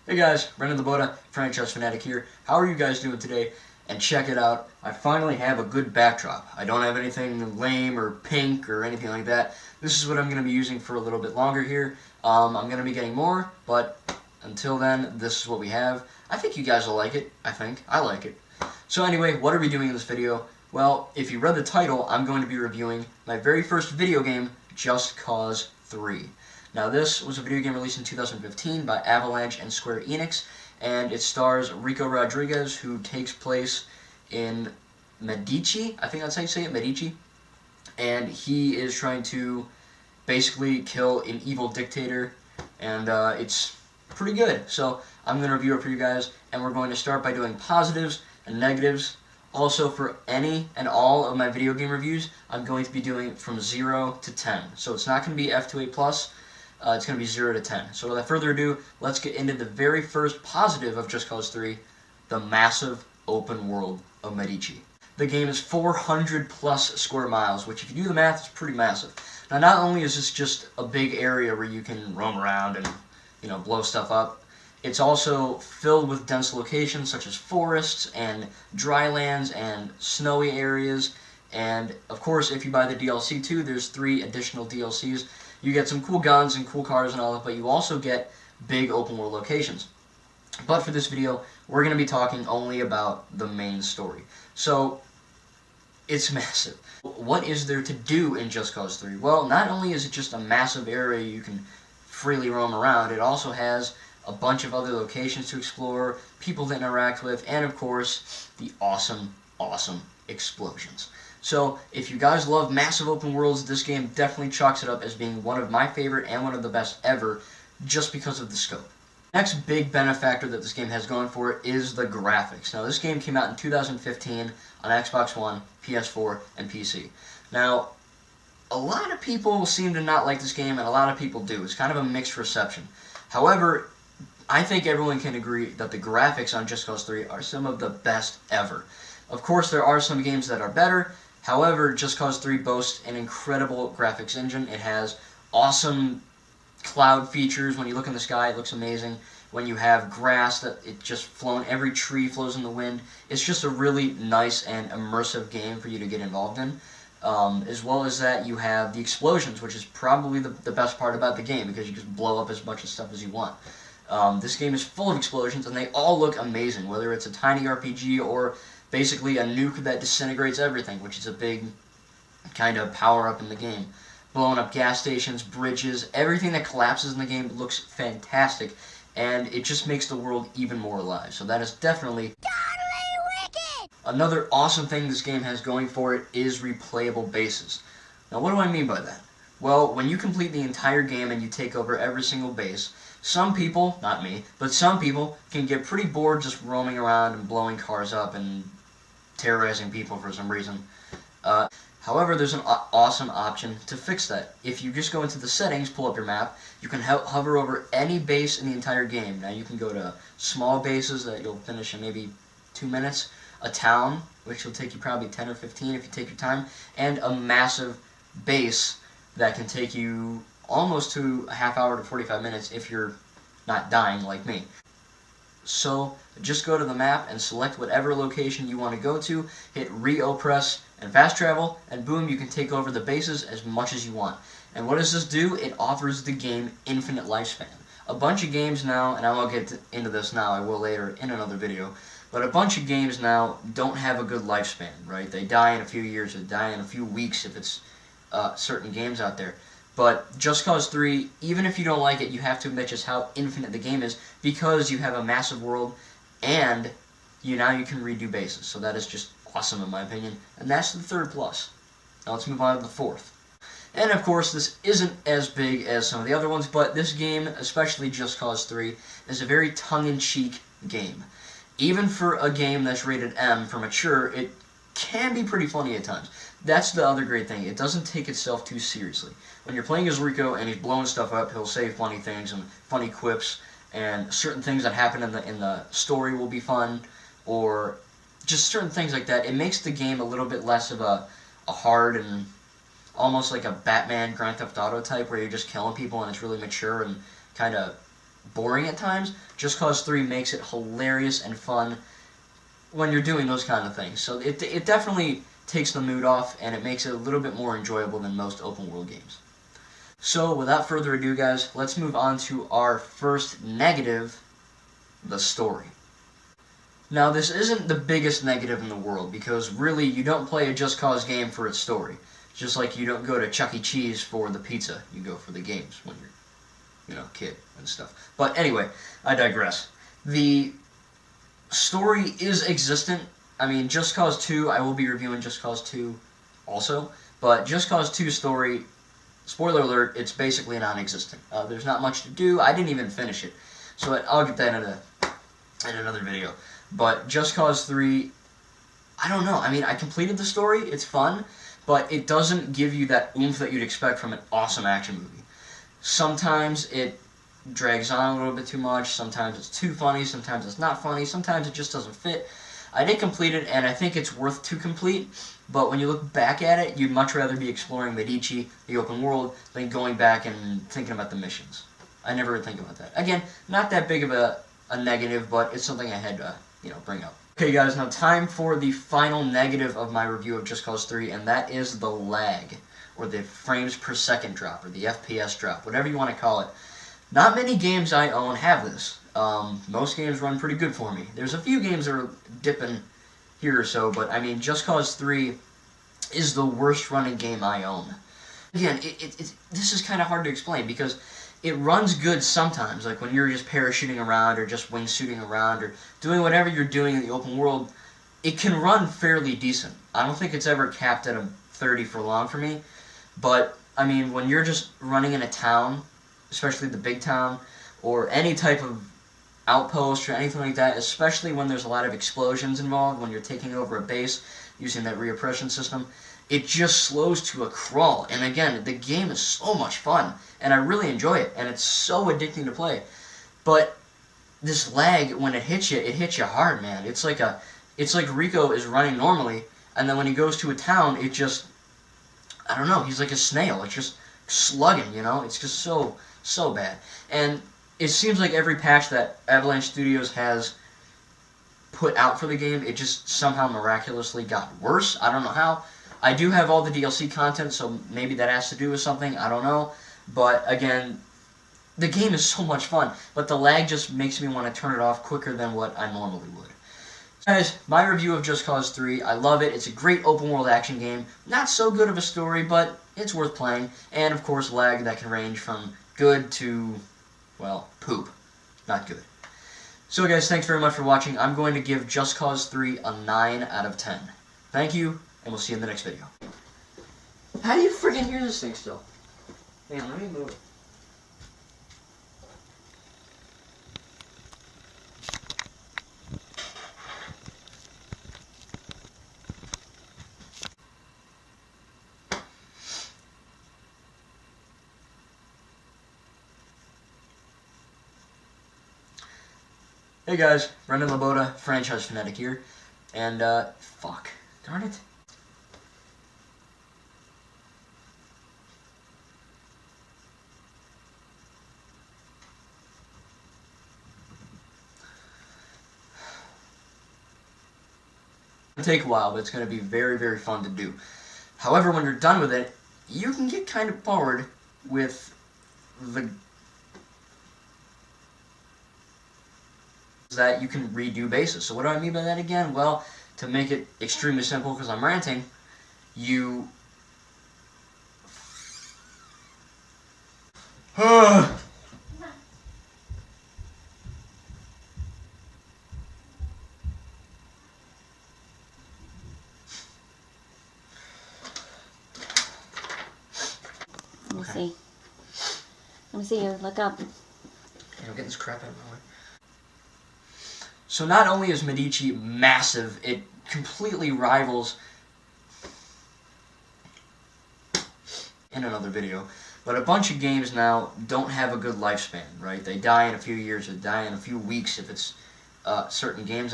Hey guys, Brendan Laboda, Franchise Fanatic here. How are you guys doing today? And check it out, I finally have a good backdrop. I don't have anything lame or pink or anything like that. This is what I'm going to be using for a little bit longer here. I'm going to be getting more, but until then, this is what we have. I think you guys will like it. I like it. So anyway, what are we doing in this video? Well, if you read the title, I'm going to be reviewing my very first video game, Just Cause 3. Now this was a video game released in 2015 by Avalanche and Square Enix, and it stars Rico Rodriguez, who takes place in Medici, I think that's how you say it, Medici, and he is trying to basically kill an evil dictator, and it's pretty good. So I'm going to review it for you guys, and we're going to start by doing positives and negatives. Also, for any and all of my video game reviews, I'm going to be doing from 0 to 10. So it's not going to be F to A+, it's going to be 0 to 10. So without further ado, let's get into the very first positive of Just Cause 3, the massive open world of Medici. The game is 400 plus square miles, which if you do the math, is pretty massive. Now not only is this just a big area where you can roam around and, blow stuff up, it's also filled with dense locations such as forests and drylands and snowy areas. And of course, if you buy the DLC too, there's 3 additional DLCs. You get some cool guns and cool cars and all that, but you also get big open world locations. But for this video, we're going to be talking only about the main story. So, it's massive. What is there to do in Just Cause 3? Well, not only is it just a massive area you can freely roam around, it also has a bunch of other locations to explore, people to interact with, and of course, the awesome explosions. So, if you guys love massive open worlds, this game definitely chalks it up as being one of my favorite and one of the best ever, just because of the scope. Next big benefactor that this game has going for it is the graphics. Now, this game came out in 2015 on Xbox One, PS4, and PC. Now, a lot of people seem to not like this game, and a lot of people do. It's kind of a mixed reception. However, I think everyone can agree that the graphics on Just Cause 3 are some of the best ever. Of course, there are some games that are better. However, Just Cause 3 boasts an incredible graphics engine. It has awesome cloud features. When you look in the sky, it looks amazing. When you have grass that it just flown, every tree flows in the wind. It's just a really nice and immersive game for you to get involved in. As well as that, you have the explosions, which is probably the best part about the game, because you can blow up as much of stuff as you want. This game is full of explosions, and they all look amazing, whether it's a tiny RPG or basically a nuke that disintegrates everything, which is a big kind of power-up in the game. Blowing up gas stations, bridges, everything that collapses in the game looks fantastic, and it just makes the world even more alive. So that is definitely wicked! Another awesome thing this game has going for it is replayable bases. Now what do I mean by that? Well, when you complete the entire game and you take over every single base, some people, not me, but some people can get pretty bored just roaming around and blowing cars up and terrorizing people for some reason. However, there's an awesome option to fix that. If you just go into the settings, pull up your map, you can hover over any base in the entire game. Now you can go to small bases that you'll finish in maybe 2 minutes, a town, which will take you probably 10 or 15 if you take your time, and a massive base that can take you almost to a half hour to 45 minutes if you're not dying like me. So just go to the map and select whatever location you want to go to, hit Re-O press and fast travel, and boom, you can take over the bases as much as you want. And what does this do? It offers the game infinite lifespan. A bunch of games now, and I won't get into this now, I will later in another video, but a bunch of games now don't have a good lifespan, right? They die in a few years, they die in a few weeks if it's certain games out there. But Just Cause 3, even if you don't like it, you have to admit just how infinite the game is, because you have a massive world, and now you can redo bases. So that is just awesome in my opinion. And that's the third plus. Now let's move on to the fourth. And of course, this isn't as big as some of the other ones, but this game, especially Just Cause 3, is a very tongue-in-cheek game. Even for a game that's rated M for mature, it can be pretty funny at times. That's the other great thing. It doesn't take itself too seriously. When you're playing as Rico and he's blowing stuff up, he'll say funny things and funny quips, and certain things that happen in the story will be fun, or just certain things like that. It makes the game a little bit less of a hard and almost like a Batman Grand Theft Auto type where you're just killing people and it's really mature and kind of boring at times, Just Cause 3 makes it hilarious and fun when you're doing those kind of things. So it definitely takes the mood off, and it makes it a little bit more enjoyable than most open world games. So without further ado, guys, let's move on to our first negative, the story. Now, this isn't the biggest negative in the world, because really you don't play a Just Cause game for its story. Just like you don't go to Chuck E. Cheese for the pizza, you go for the games when you're, a kid and stuff. But anyway, I digress. The story is existent. I mean, Just Cause 2, I will be reviewing Just Cause 2 also, but Just Cause 2 story, spoiler alert, it's basically non-existent. There's not much to do. I didn't even finish it, so I'll get that in another video. But Just Cause 3, I don't know. I mean, I completed the story. It's fun, but it doesn't give you that oomph that you'd expect from an awesome action movie. Sometimes it drags on a little bit too much. Sometimes it's too funny. Sometimes it's not funny. Sometimes it just doesn't fit. I did complete it, and I think it's worth to complete, but when you look back at it, you'd much rather be exploring Medici, the open world, than going back and thinking about the missions. I never would think about that. Again, not that big of a negative, but it's something I had to, bring up. Okay, guys, now time for the final negative of my review of Just Cause 3, and that is the lag, or the frames per second drop, or the FPS drop, whatever you want to call it. Not many games I own have this. Most games run pretty good for me. There's a few games that are dipping here or so, but I mean, Just Cause 3 is the worst running game I own. Again, this is kind of hard to explain, because it runs good sometimes, like when you're just parachuting around or just wingsuiting around or doing whatever you're doing in the open world, it can run fairly decent. I don't think it's ever capped at a 30 for long for me, but I mean, when you're just running in a town, especially the big town, or any type of outpost or anything like that, especially when there's a lot of explosions involved, when you're taking over a base using that reoppression system, it just slows to a crawl. And again, the game is so much fun, and I really enjoy it, and it's so addicting to play. But this lag, when it hits you hard, man. It's like Rico is running normally, and then when he goes to a town, it just, I don't know, he's like a snail. It's just slugging, It's just so bad. And it seems like every patch that Avalanche Studios has put out for the game, it just somehow miraculously got worse. I don't know how. I do have all the DLC content, so maybe that has to do with something. I don't know. But again, the game is so much fun, but the lag just makes me want to turn it off quicker than what I normally would. Guys, my review of Just Cause 3, I love it. It's a great open-world action game. Not so good of a story, but it's worth playing. And, of course, lag that can range from good to, well, poop. Not good. So, guys, thanks very much for watching. I'm going to give Just Cause 3 a 9 out of 10. Thank you, and we'll see you in the next video. How do you freaking hear this thing still? Hang on, let me move it. Hey guys, Brendan Laboda, Franchise Fanatic here, and fuck, darn it. It'll take a while, but it's going to be very, very fun to do. However, when you're done with it, you can get kind of bored with the that you can redo bases. So what do I mean by that again? Well, to make it extremely simple, because I'm ranting, you Let me see. Let me see you. Look up. I'm getting this crap out of my way. So not only is Medici massive, it completely rivals in another video, but a bunch of games now don't have a good lifespan, right? They die in a few years, or die in a few weeks if it's certain games.